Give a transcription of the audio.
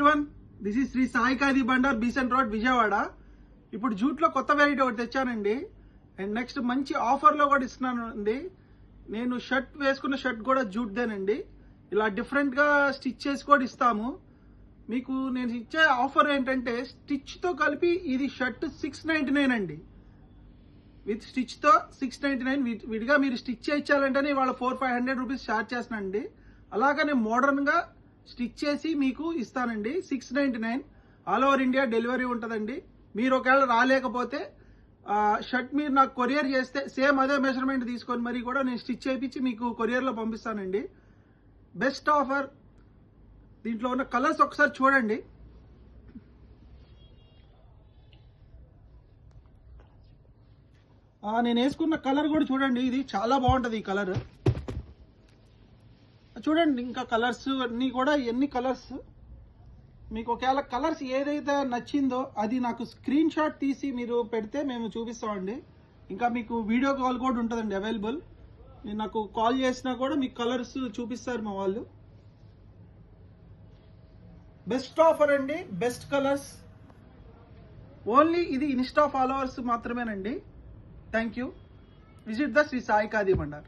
Everyone, this is Sri Sai Khadi Bhandar, Besant road, Vijayawada. ఇప్పుడు జూట్లో కొత్త వెరైటీ ఒకటి తెచ్చానండి. అండ్ నెక్స్ట్ మంచి ఆఫర్లో కూడా ఇస్తున్నాను అండి. నేను షర్ట్ వేసుకున్న షర్ట్ కూడా జూట్దేనండి. ఇలా డిఫరెంట్గా స్టిచ్ చేసి కూడా ఇస్తాము మీకు. నేను ఇచ్చే ఆఫర్ ఏంటంటే స్టిచ్తో కలిపి ఇది షర్ట్ 699 అండి. విత్ స్టిచ్తో 699. విడిగా మీరు స్టిచ్ చేయించాలంటేనే ఇవాళ 400-500 రూపీస్ ఛార్జ్ చేస్తానండి. అలాగనే మోడర్న్గా స్టిచ్ చేసి మీకు ఇస్తానండి. 699 ఆల్ ఓవర్ ఇండియా డెలివరీ ఉంటుందండి. మీరు ఒకవేళ రాలేకపోతే షర్ట్ మీరు నాకు కొరియర్ చేస్తే సేమ్ అదే మెజర్మెంట్ తీసుకొని మరి కూడా నేను స్టిచ్ చేయించి మీకు కొరియర్లో పంపిస్తానండి. Best offer. దీంట్లో ఉన్న కలర్స్ ఒకసారి చూడండి. నేను వేసుకున్న కలర్ కూడా చూడండి. ఇది చాలా బాగుంటుంది ఈ కలర్. చూడండి ఇంకా కలర్స్ అన్నీ కూడా ఎన్ని కలర్స్. మీకు ఒకవేళ కలర్స్ ఏదైతే నచ్చిందో అది నాకు స్క్రీన్ షాట్ తీసి మీరు పెడితే మేము చూపిస్తామండి. ఇంకా మీకు వీడియో కాల్ కూడా ఉంటుందండి అవైలబుల్. మీరు నాకు కాల్ చేసినా కూడా మీకు కలర్స్ చూపిస్తారు మా వాళ్ళు. బెస్ట్ ఆఫర్ అండి, బెస్ట్ కలర్స్. ఓన్లీ ఇది ఇన్స్టా ఫాలోవర్స్ మాత్రమేనండి. Thank you. Visit the Sri Sai Khadi Bandar.